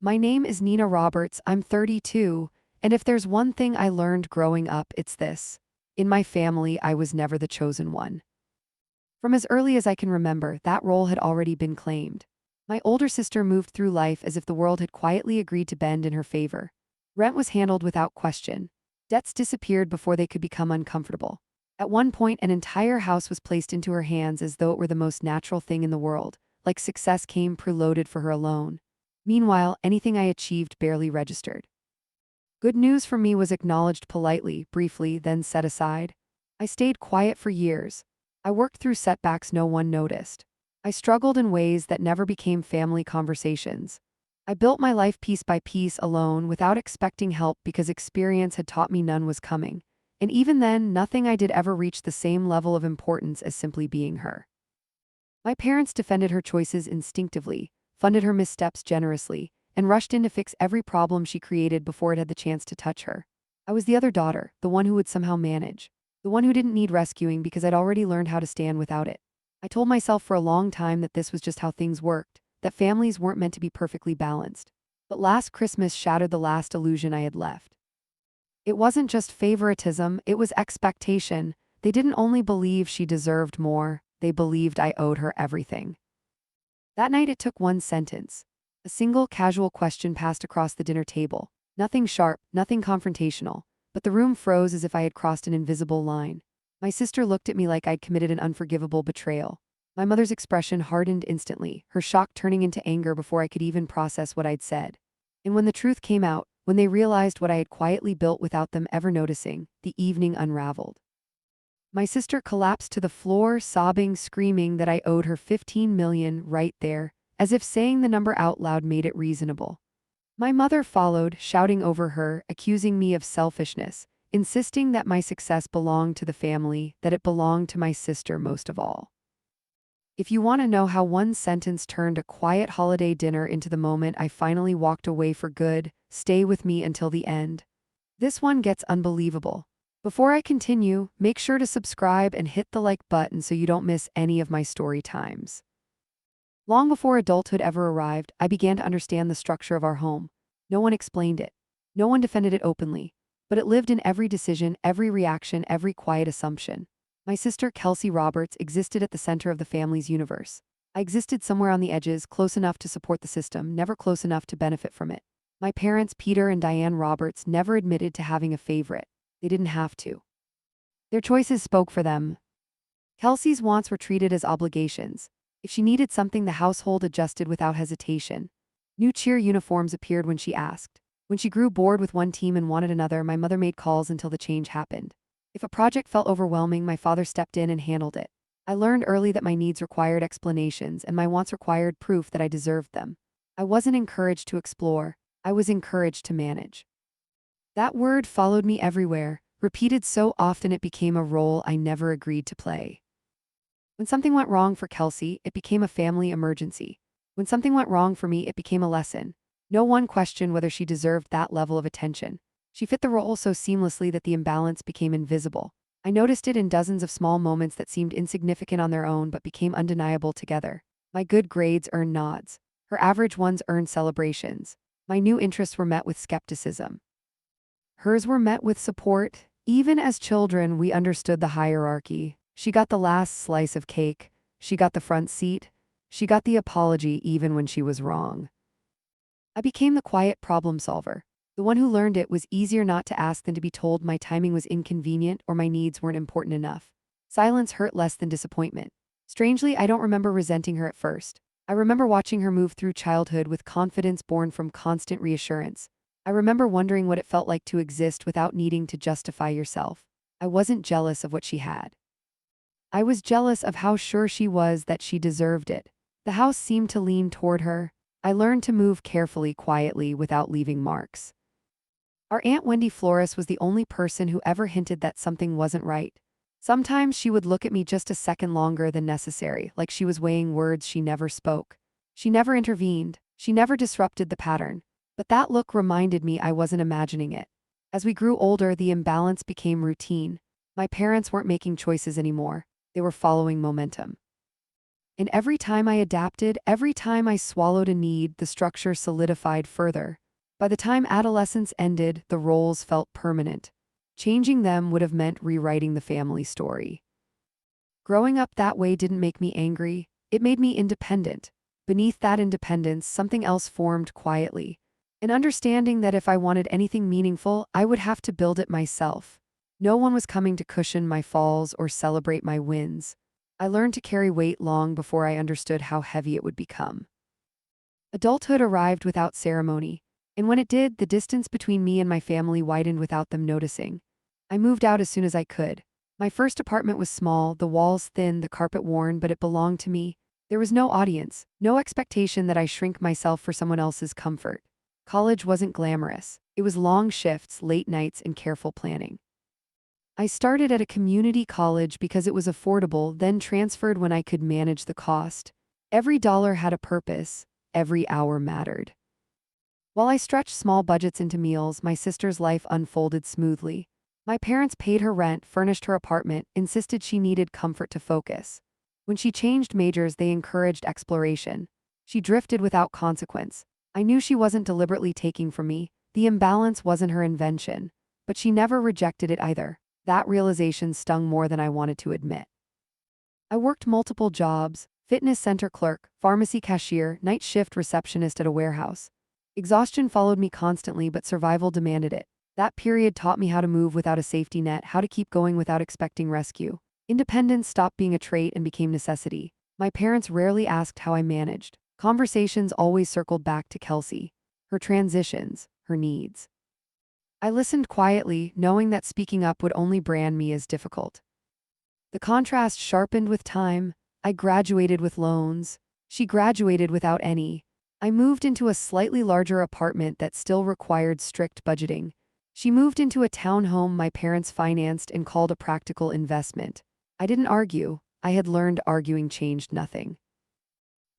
My name is Nina Roberts, I'm 32, and if there's one thing I learned growing up, it's this. In my family, I was never the chosen one. From as early as I can remember, that role had already been claimed. My older sister moved through life as if the world had quietly agreed to bend in her favor. Rent was handled without question. Debts disappeared before they could become uncomfortable. At one point, an entire house was placed into her hands as though it were the most natural thing in the world, like success came preloaded for her alone. Meanwhile, anything I achieved barely registered. Good news for me was acknowledged politely, briefly, then set aside. I stayed quiet for years. I worked through setbacks no one noticed. I struggled in ways that never became family conversations. I built my life piece by piece alone without expecting help because experience had taught me none was coming. And even then, nothing I did ever reached the same level of importance as simply being her. My parents defended her choices instinctively, funded her missteps generously, and rushed in to fix every problem she created before it had the chance to touch her. I was the other daughter, the one who would somehow manage, the one who didn't need rescuing because I'd already learned how to stand without it. I told myself for a long time that this was just how things worked, that families weren't meant to be perfectly balanced. But last Christmas shattered the last illusion I had left. It wasn't just favoritism, it was expectation. They didn't only believe she deserved more, they believed I owed her everything. That night it took one sentence. A single casual question passed across the dinner table. Nothing sharp, nothing confrontational, but the room froze as if I had crossed an invisible line. My sister looked at me like I'd committed an unforgivable betrayal. My mother's expression hardened instantly, her shock turning into anger before I could even process what I'd said. And when the truth came out, when they realized what I had quietly built without them ever noticing, the evening unraveled. My sister collapsed to the floor, sobbing, screaming that I owed her 15 million right there, as if saying the number out loud made it reasonable. My mother followed, shouting over her, accusing me of selfishness, insisting that my success belonged to the family, that it belonged to my sister most of all. If you want to know how one sentence turned a quiet holiday dinner into the moment I finally walked away for good, stay with me until the end. This one gets unbelievable. Before I continue, make sure to subscribe and hit the like button so you don't miss any of my story times. Long before adulthood ever arrived, I began to understand the structure of our home. No one explained it. No one defended it openly. But it lived in every decision, every reaction, every quiet assumption. My sister, Kelsey Roberts, existed at the center of the family's universe. I existed somewhere on the edges, close enough to support the system, never close enough to benefit from it. My parents, Peter and Diane Roberts, never admitted to having a favorite. They didn't have to. Their choices spoke for them. Kelsey's wants were treated as obligations. If she needed something, the household adjusted without hesitation. New cheer uniforms appeared when she asked. When she grew bored with one team and wanted another, my mother made calls until the change happened. If a project felt overwhelming, my father stepped in and handled it. I learned early that my needs required explanations and my wants required proof that I deserved them. I wasn't encouraged to explore, I was encouraged to manage. That word followed me everywhere, repeated so often it became a role I never agreed to play. When something went wrong for Kelsey, it became a family emergency. When something went wrong for me, it became a lesson. No one questioned whether she deserved that level of attention. She fit the role so seamlessly that the imbalance became invisible. I noticed it in dozens of small moments that seemed insignificant on their own but became undeniable together. My good grades earned nods. Her average ones earned celebrations. My new interests were met with skepticism. Hers were met with support. Even as children, we understood the hierarchy. She got the last slice of cake. She got the front seat. She got the apology even when she was wrong. I became the quiet problem solver. The one who learned it was easier not to ask than to be told my timing was inconvenient or my needs weren't important enough. Silence hurt less than disappointment. Strangely, I don't remember resenting her at first. I remember watching her move through childhood with confidence born from constant reassurance. I remember wondering what it felt like to exist without needing to justify yourself. I wasn't jealous of what she had. I was jealous of how sure she was that she deserved it. The house seemed to lean toward her. I learned to move carefully, quietly, without leaving marks. Our Aunt Wendy Flores was the only person who ever hinted that something wasn't right. Sometimes she would look at me just a second longer than necessary, like she was weighing words she never spoke. She never intervened. She never disrupted the pattern. But that look reminded me I wasn't imagining it. As we grew older, the imbalance became routine. My parents weren't making choices anymore. They were following momentum. And every time I adapted, every time I swallowed a need, the structure solidified further. By the time adolescence ended, the roles felt permanent. Changing them would have meant rewriting the family story. Growing up that way didn't make me angry, it made me independent. Beneath that independence, something else formed quietly. An understanding that if I wanted anything meaningful, I would have to build it myself. No one was coming to cushion my falls or celebrate my wins. I learned to carry weight long before I understood how heavy it would become. Adulthood arrived without ceremony, and when it did, the distance between me and my family widened without them noticing. I moved out as soon as I could. My first apartment was small, the walls thin, the carpet worn, but it belonged to me. There was no audience, no expectation that I shrink myself for someone else's comfort. College wasn't glamorous. It was long shifts, late nights, and careful planning. I started at a community college because it was affordable, then transferred when I could manage the cost. Every dollar had a purpose. Every hour mattered. While I stretched small budgets into meals, my sister's life unfolded smoothly. My parents paid her rent, furnished her apartment, insisted she needed comfort to focus. When she changed majors, they encouraged exploration. She drifted without consequence. I knew she wasn't deliberately taking from me. The imbalance wasn't her invention. But she never rejected it either. That realization stung more than I wanted to admit. I worked multiple jobs: fitness center clerk, pharmacy cashier, night shift receptionist at a warehouse. Exhaustion followed me constantly, but survival demanded it. That period taught me how to move without a safety net, how to keep going without expecting rescue. Independence stopped being a trait and became necessity. My parents rarely asked how I managed. Conversations always circled back to Kelsey, her transitions, her needs. I listened quietly, knowing that speaking up would only brand me as difficult. The contrast sharpened with time. I graduated with loans. She graduated without any. I moved into a slightly larger apartment that still required strict budgeting. She moved into a townhome my parents financed and called a practical investment. I didn't argue. I had learned arguing changed nothing.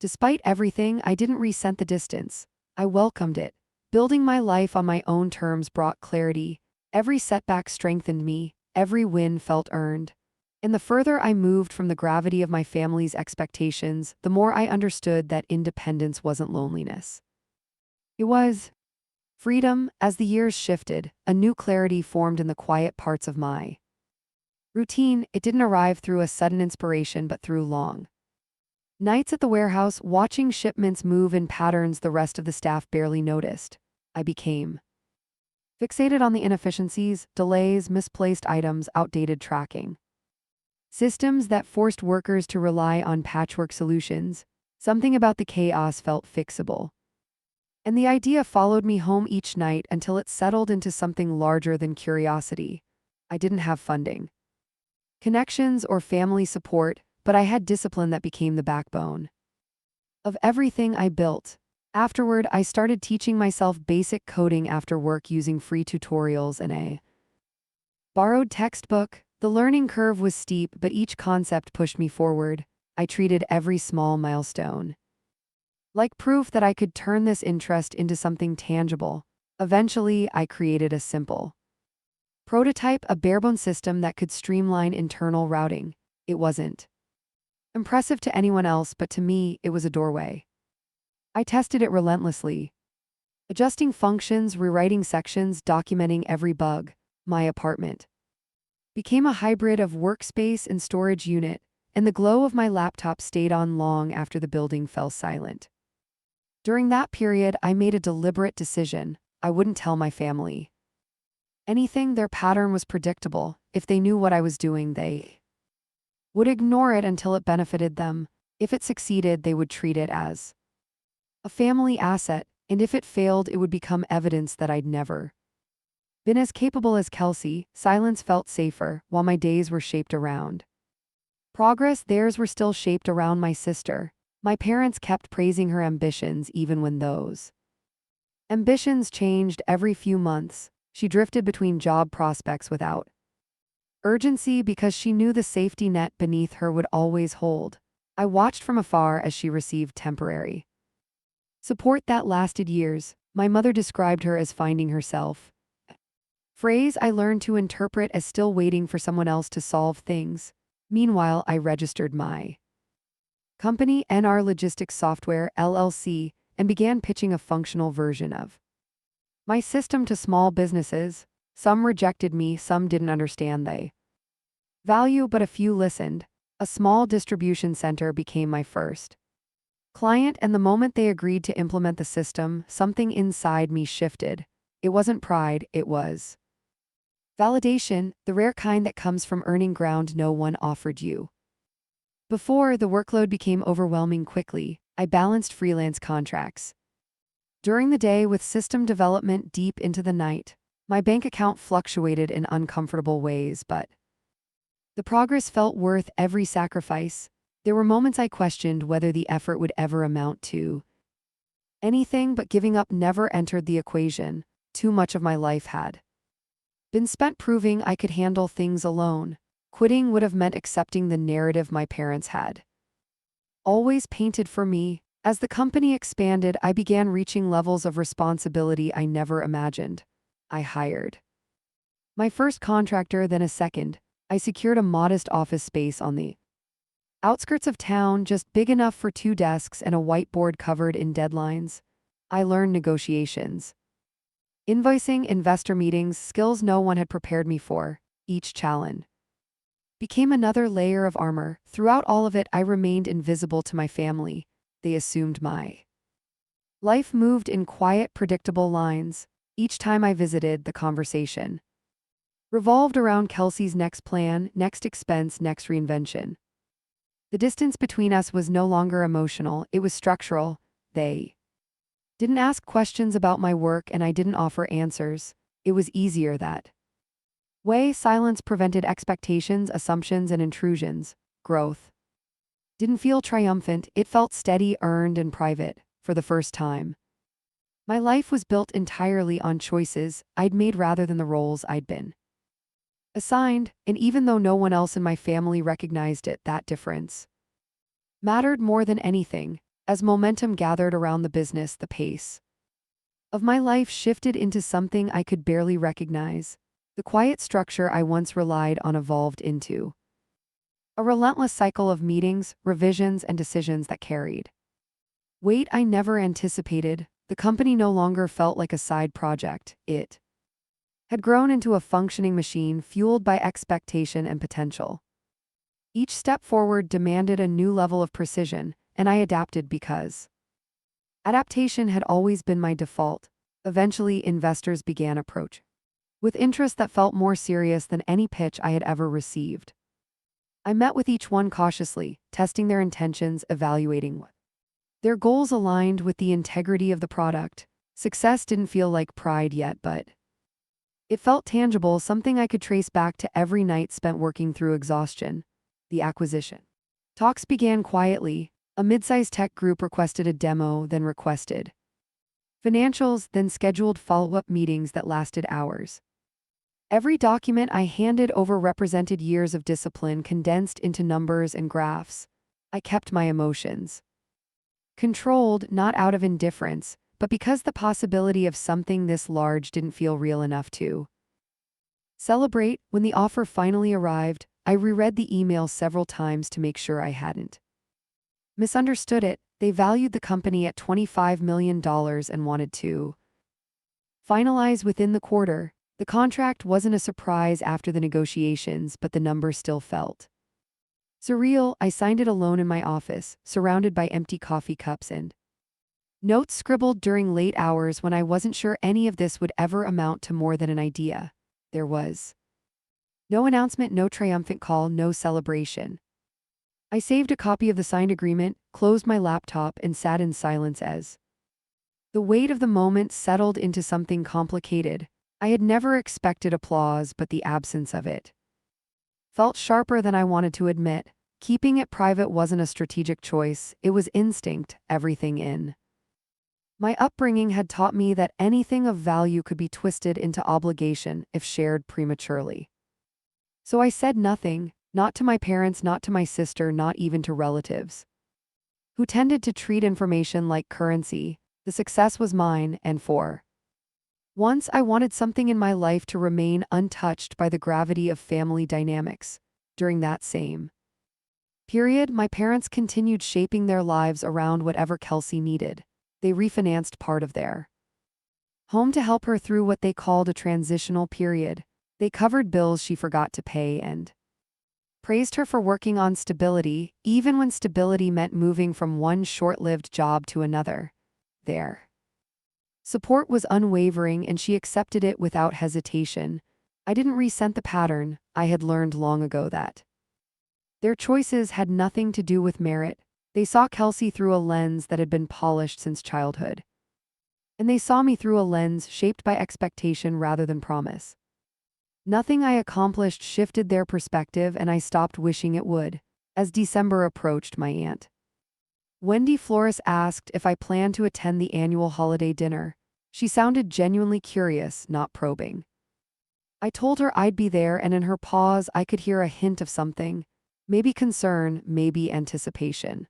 Despite everything, I didn't resent the distance. I welcomed it. Building my life on my own terms brought clarity. Every setback strengthened me. Every win felt earned. And the further I moved from the gravity of my family's expectations, the more I understood that independence wasn't loneliness. It was freedom. As the years shifted, a new clarity formed in the quiet parts of my routine. It didn't arrive through a sudden inspiration, but through long nights at the warehouse, watching shipments move in patterns the rest of the staff barely noticed. I became fixated on the inefficiencies, delays, misplaced items, outdated tracking. Systems that forced workers to rely on patchwork solutions. Something about the chaos felt fixable. And the idea followed me home each night until it settled into something larger than curiosity. I didn't have funding, connections, or family support, but I had discipline that became the backbone of everything I built. Afterward, I started teaching myself basic coding after work using free tutorials and a borrowed textbook. The learning curve was steep, but each concept pushed me forward. I treated every small milestone like proof that I could turn this interest into something tangible. Eventually, I created a simple prototype, a barebone system that could streamline internal routing. It wasn't impressive to anyone else, but to me, it was a doorway. I tested it relentlessly, adjusting functions, rewriting sections, documenting every bug. My apartment became a hybrid of workspace and storage unit, and the glow of my laptop stayed on long after the building fell silent. During that period, I made a deliberate decision. I wouldn't tell my family anything. Their pattern was predictable. If they knew what I was doing, they would ignore it until it benefited them. If it succeeded, they would treat it as a family asset, and if it failed, it would become evidence that I'd never been as capable as Kelsey. Silence felt safer, while my days were shaped around progress. Theirs were still shaped around my sister. My parents kept praising her ambitions even when those ambitions changed every few months. She drifted between job prospects without urgency because she knew the safety net beneath her would always hold. I watched from afar as she received temporary support that lasted years. My mother described her as finding herself, phrase I learned to interpret as still waiting for someone else to solve things. Meanwhile, I registered my company NR Logistics Software LLC, and began pitching a functional version of my system to small businesses. Some rejected me, some didn't understand the value, but a few listened. A small distribution center became my first client, and the moment they agreed to implement the system, something inside me shifted. It wasn't pride, it was validation, the rare kind that comes from earning ground no one offered you. Before the workload became overwhelming quickly, I balanced freelance contracts during the day with system development deep into the night. My bank account fluctuated in uncomfortable ways, but the progress felt worth every sacrifice. There were moments I questioned whether the effort would ever amount to anything, but giving up never entered the equation. Too much of my life had been spent proving I could handle things alone. Quitting would have meant accepting the narrative my parents had always painted for me. As the company expanded, I began reaching levels of responsibility I never imagined. I hired my first contractor, then a second. I secured a modest office space on the outskirts of town, just big enough for 2 desks and a whiteboard covered in deadlines. I learned negotiations, invoicing, investor meetings, skills no one had prepared me for. Each challenge became another layer of armor. Throughout all of it, I remained invisible to my family. They assumed my life moved in quiet, predictable lines. Each time I visited, the conversation revolved around Kelsey's next plan, next expense, next reinvention. The distance between us was no longer emotional, it was structural. They didn't ask questions about my work, and I didn't offer answers. It was easier that way. Silence prevented expectations, assumptions, and intrusions. Growth didn't feel triumphant, it felt steady, earned, and private. For the first time, my life was built entirely on choices I'd made rather than the roles I'd been assigned, and even though no one else in my family recognized it, that difference mattered more than anything. As momentum gathered around the business, the pace of my life shifted into something I could barely recognize. The quiet structure I once relied on evolved into a relentless cycle of meetings, revisions, and decisions that carried weight I never anticipated. The company no longer felt like a side project. It had grown into a functioning machine fueled by expectation and potential. Each step forward demanded a new level of precision, and I adapted because adaptation had always been my default. Eventually, investors began approaching with interest that felt more serious than any pitch I had ever received. I met with each one cautiously, testing their intentions, evaluating what their goals aligned with the integrity of the product. Success didn't feel like pride yet, but it felt tangible, something I could trace back to every night spent working through exhaustion. The acquisition talks began quietly. A mid-sized tech group requested a demo, then requested financials, then scheduled follow-up meetings that lasted hours. Every document I handed over represented years of discipline condensed into numbers and graphs. I kept my emotions controlled, not out of indifference, but because the possibility of something this large didn't feel real enough to celebrate. When the offer finally arrived, I reread the email several times to make sure I hadn't misunderstood it. They valued the company at $25 million and wanted to finalize within the quarter. The contract wasn't a surprise after the negotiations, but the number still felt surreal. I signed it alone in my office, surrounded by empty coffee cups and notes scribbled during late hours when I wasn't sure any of this would ever amount to more than an idea. There was no announcement, no triumphant call, no celebration. I saved a copy of the signed agreement, closed my laptop, and sat in silence as the weight of the moment settled into something complicated. I had never expected applause, but the absence of it felt sharper than I wanted to admit. Keeping it private wasn't a strategic choice, it was instinct. Everything in my upbringing had taught me that anything of value could be twisted into obligation if shared prematurely. So I said nothing, not to my parents, not to my sister, not even to relatives who tended to treat information like currency. The success was mine, and for once I wanted something in my life to remain untouched by the gravity of family dynamics. During that same My parents continued shaping their lives around whatever Kelsey needed. They refinanced part of their home to help her through what they called a transitional period. They covered bills she forgot to pay and praised her for working on stability, even when stability meant moving from one short-lived job to another. Their support was unwavering and she accepted it without hesitation. I didn't resent the pattern. I had learned long ago that their choices had nothing to do with merit. They saw Kelsey through a lens that had been polished since childhood. And they saw me through a lens shaped by expectation rather than promise. Nothing I accomplished shifted their perspective, and I stopped wishing it would. As December approached, my aunt Wendy Flores asked if I planned to attend the annual holiday dinner. She sounded genuinely curious, not probing. I told her I'd be there, and in her pause I could hear a hint of something. Maybe concern, maybe anticipation.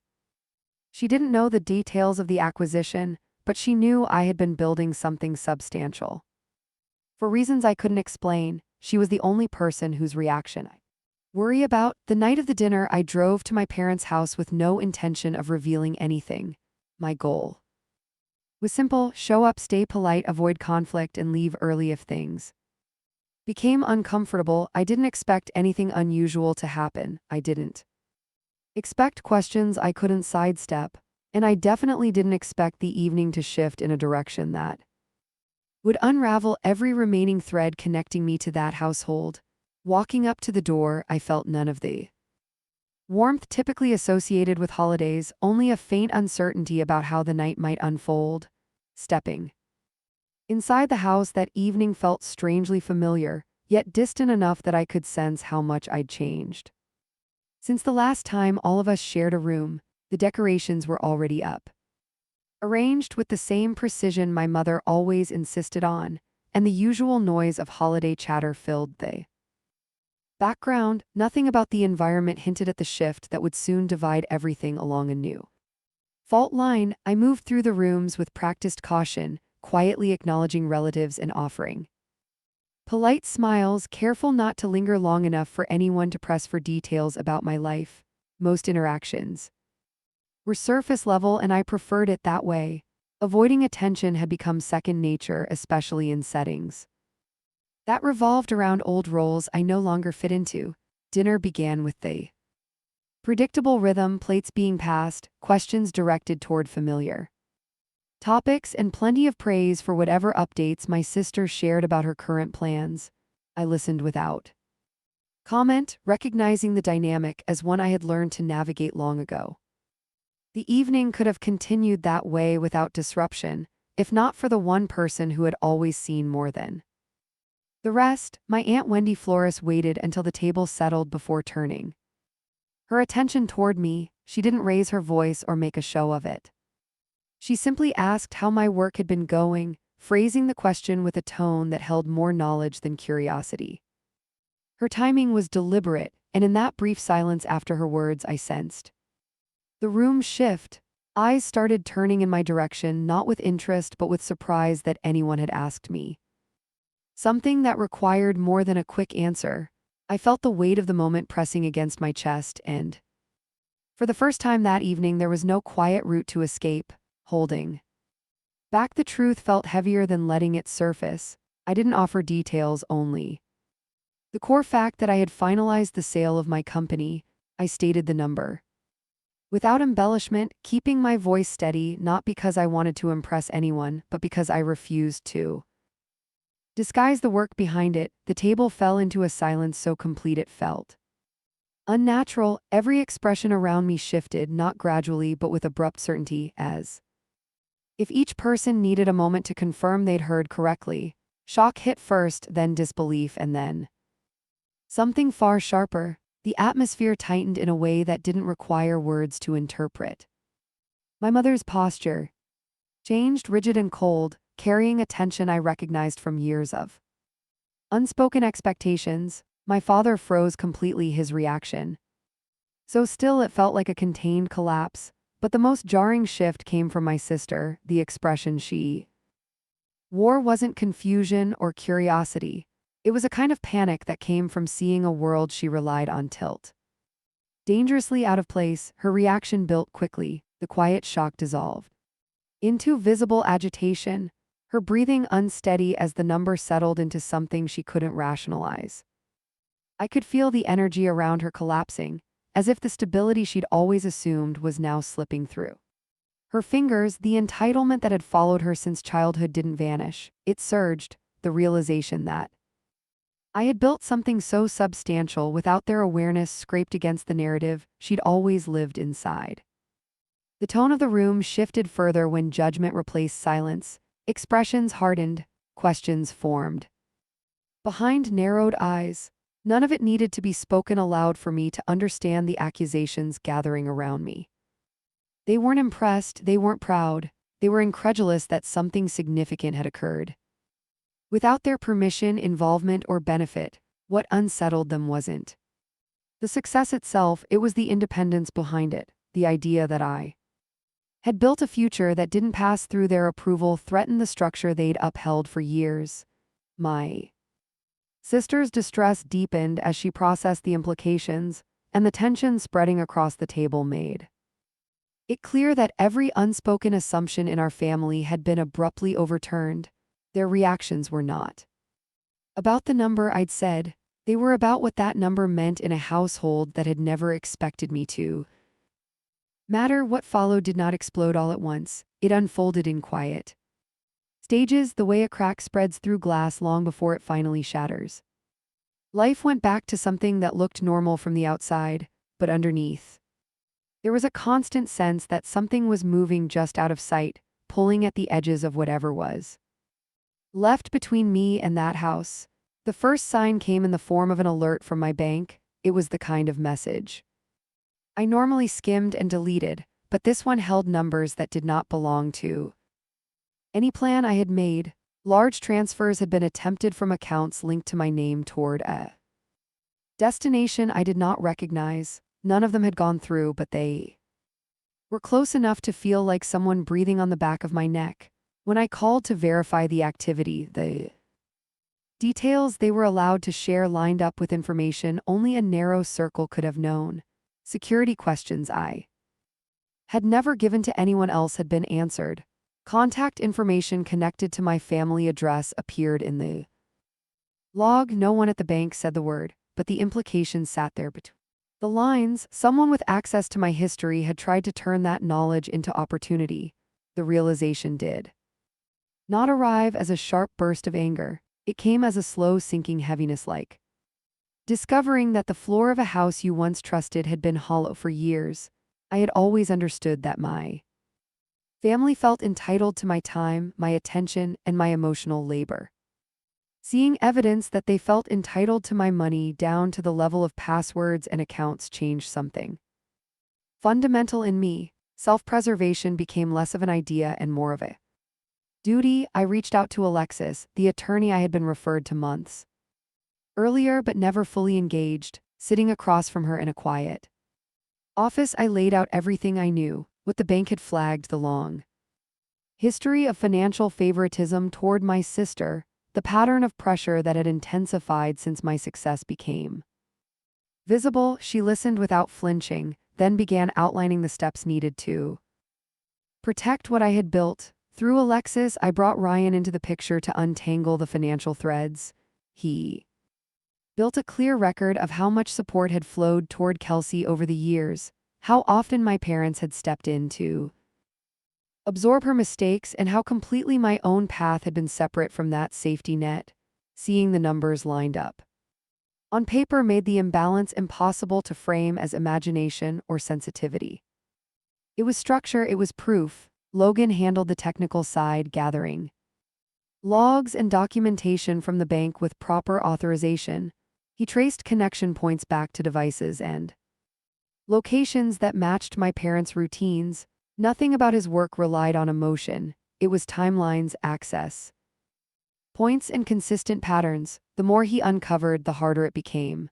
She didn't know the details of the acquisition, but she knew I had been building something substantial. For reasons I couldn't explain, she was the only person whose reaction I worry about. The night of the dinner, I drove to my parents' house with no intention of revealing anything. My goal was simple: show up, stay polite, avoid conflict, and leave early if things became uncomfortable. I didn't expect anything unusual to happen. I didn't expect questions I couldn't sidestep, and I definitely didn't expect the evening to shift in a direction that would unravel every remaining thread connecting me to that household. Walking up to the door, I felt none of the warmth typically associated with holidays, only a faint uncertainty about how the night might unfold. Stepping inside the house that evening felt strangely familiar, yet distant enough that I could sense how much I'd changed. Since the last time all of us shared a room, the decorations were already up, arranged with the same precision my mother always insisted on, and the usual noise of holiday chatter filled the background. Nothing about the environment hinted at the shift that would soon divide everything along a new fault line. I moved through the rooms with practiced caution, quietly acknowledging relatives and offering polite smiles, careful not to linger long enough for anyone to press for details about my life. Most interactions were surface level, and I preferred it that way. Avoiding attention had become second nature, especially in settings that revolved around old roles I no longer fit into. Dinner began with the predictable rhythm: plates being passed, questions directed toward familiar topics, and plenty of praise for whatever updates my sister shared about her current plans. I listened without comment, recognizing the dynamic as one I had learned to navigate long ago. The evening could have continued that way without disruption, if not for the one person who had always seen more than the rest. My Aunt Wendy Flores waited until the table settled before turning her attention toward me. She didn't raise her voice or make a show of it. She simply asked how my work had been going, phrasing the question with a tone that held more knowledge than curiosity. Her timing was deliberate, and in that brief silence after her words, I sensed the room shift. Eyes started turning in my direction, not with interest but with surprise that anyone had asked me something that required more than a quick answer. I felt the weight of the moment pressing against my chest, and for the first time that evening there was no quiet route to escape. Holding back the truth felt heavier than letting it surface. I didn't offer details, only the core fact that I had finalized the sale of my company. I stated the number without embellishment, keeping my voice steady, not because I wanted to impress anyone, but because I refused to disguise the work behind it. The table fell into a silence so complete it felt unnatural. Every expression around me shifted, not gradually but with abrupt certainty, as if each person needed a moment to confirm they'd heard correctly. Shock hit first, then disbelief, and then something far sharper. The atmosphere tightened in a way that didn't require words to interpret. My mother's posture changed, rigid and cold, carrying a tension I recognized from years of unspoken expectations. My father froze completely, his reaction so still it felt like a contained collapse. But the most jarring shift came from my sister. The expression she wore wasn't confusion or curiosity. It was a kind of panic that came from seeing a world she relied on tilt Dangerously out of place, her reaction built quickly. The quiet shock dissolved into visible agitation, her breathing unsteady as the number settled into something she couldn't rationalize. I could feel the energy around her collapsing, as if the stability she'd always assumed was now slipping through. Her fingers, the entitlement that had followed her since childhood, didn't vanish. It surged, the realization that I had built something so substantial without their awareness scraped against the narrative she'd always lived inside. The tone of the room shifted further when judgment replaced silence. Expressions hardened, questions formed. Behind narrowed eyes, none of it needed to be spoken aloud for me to understand the accusations gathering around me. They weren't impressed, they weren't proud, they were incredulous that something significant had occurred. Without their permission, involvement, or benefit, what unsettled them wasn't the success itself, it was the independence behind it, the idea that I had built a future that didn't pass through their approval threatened the structure they'd upheld for years. My sister's distress deepened as she processed the implications, and the tension spreading across the table made it clear that every unspoken assumption in our family had been abruptly overturned. Their reactions were not about the number I'd said, they were about what that number meant in a household that had never expected me to matter. What followed did not explode all at once, it unfolded in quiet stages, the way a crack spreads through glass long before it finally shatters. Life went back to something that looked normal from the outside, but underneath there was a constant sense that something was moving just out of sight, pulling at the edges of whatever was left between me and that house. The first sign came in the form of an alert from my bank. It was the kind of message I normally skimmed and deleted, but this one held numbers that did not belong to any plan I had made. Large transfers had been attempted from accounts linked to my name toward a destination I did not recognize. None of them had gone through, but they were close enough to feel like someone breathing on the back of my neck. When I called to verify the activity, the details they were allowed to share lined up with information only a narrow circle could have known. Security questions I had never given to anyone else had been answered. Contact information connected to my family address appeared in the log. No one at the bank said the word, but the implications sat there between the lines. Someone with access to my history had tried to turn that knowledge into opportunity. The realization did not arrive as a sharp burst of anger. It came as a slow sinking heaviness, like discovering that the floor of a house you once trusted had been hollow for years. I had always understood that my family felt entitled to my time, my attention, and my emotional labor. Seeing evidence that they felt entitled to my money down to the level of passwords and accounts changed something fundamental in me. Self-preservation became less of an idea and more of a duty. I reached out to Alexis, the attorney I had been referred to months earlier but never fully engaged. Sitting across from her in a quiet office, I laid out everything I knew, what the bank had flagged, the long history of financial favoritism toward my sister, the pattern of pressure that had intensified since my success became visible. She listened without flinching, then began outlining the steps needed to protect what I had built. Through Alexis, I brought Ryan into the picture to untangle the financial threads. He built a clear record of how much support had flowed toward Kelsey over the years, how often my parents had stepped in to absorb her mistakes, and how completely my own path had been separate from that safety net. Seeing the numbers lined up on paper made the imbalance impossible to frame as imagination or sensitivity. It was structure, it was proof. Logan handled the technical side, gathering logs and documentation from the bank with proper authorization. He traced connection points back to devices and locations that matched my parents' routines. Nothing about his work relied on emotion. It was timelines, access points, and consistent patterns. The more he uncovered, the harder it became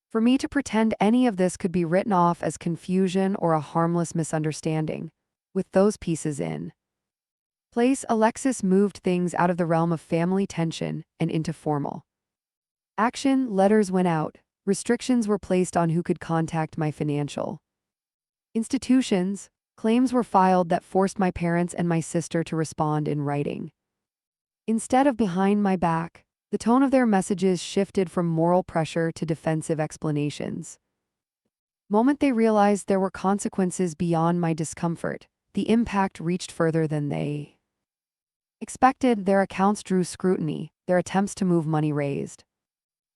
for me to pretend any of this could be written off as confusion or a harmless misunderstanding. With those pieces in place, Alexis moved things out of the realm of family tension and into formal action. Letters went out, Restrictions were placed on who could contact my financial institutions. Claims were filed that forced my parents and my sister to respond in writing. Instead of behind my back, the tone of their messages shifted from moral pressure to defensive explanations. Moment they realized there were consequences beyond my discomfort, the impact reached further than they expected. Their accounts drew scrutiny, their attempts to move money raised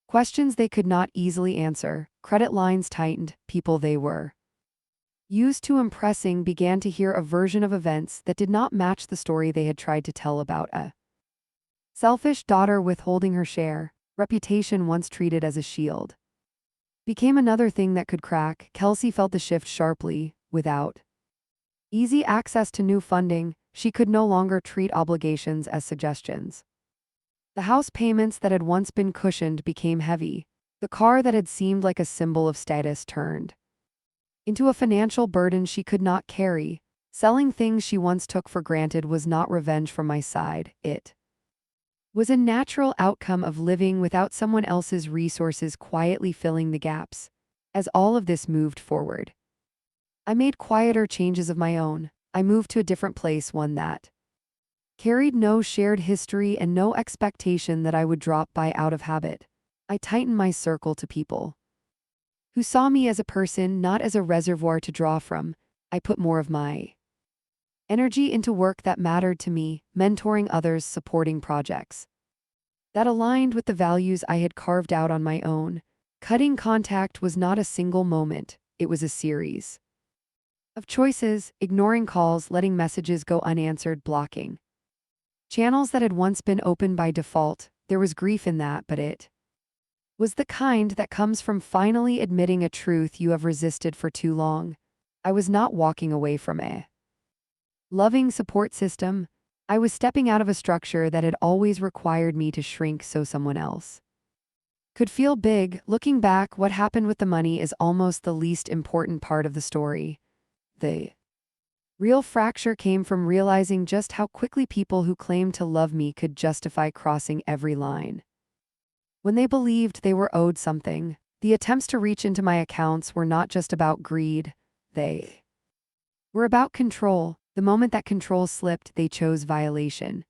questions they could not easily answer, credit lines tightened, people they were used to impressing began to hear a version of events that did not match the story they had tried to tell about a selfish daughter withholding her share. Reputation, once treated as a shield, became another thing that could crack. Kelsey felt the shift sharply. Without easy access to new funding, she could no longer treat obligations as suggestions. The house payments that had once been cushioned became heavy. The car that had seemed like a symbol of status turned into a financial burden she could not carry. Selling things she once took for granted was not revenge from my side. It was a natural outcome of living without someone else's resources quietly filling the gaps. As all of this moved forward, I made quieter changes of my own. I moved to a different place, one that carried no shared history and no expectation that I would drop by out of habit. I tightened my circle to people who saw me as a person, not as a reservoir to draw from. I put more of my energy into work that mattered to me, mentoring others, supporting projects that aligned with the values I had carved out on my own. Cutting contact was not a single moment, it was a series of choices: ignoring calls, letting messages go unanswered, blocking channels that had once been open by default. There was grief in that, but it was the kind that comes from finally admitting a truth you have resisted for too long. I was not walking away from a loving support system. I was stepping out of a structure that had always required me to shrink so someone else could feel big. Looking back, what happened with the money is almost the least important part of the story. The real fracture came from realizing just how quickly people who claimed to love me could justify crossing every line when they believed they were owed something. The attempts to reach into my accounts were not just about greed, they were about control. The moment that control slipped, they chose violation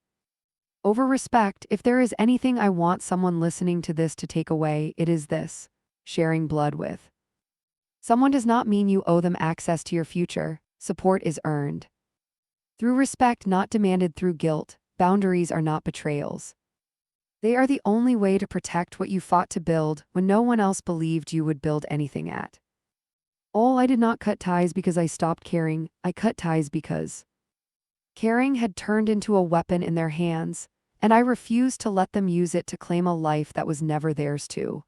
over respect. If there is anything I want someone listening to this to take away, it is this: sharing blood with someone does not mean you owe them access to your future. Support is earned through respect, not demanded through guilt. Boundaries are not betrayals. They are the only way to protect what you fought to build when no one else believed you would build anything at all. I did not cut ties because I stopped caring. I cut ties because caring had turned into a weapon in their hands, and I refused to let them use it to claim a life that was never theirs to.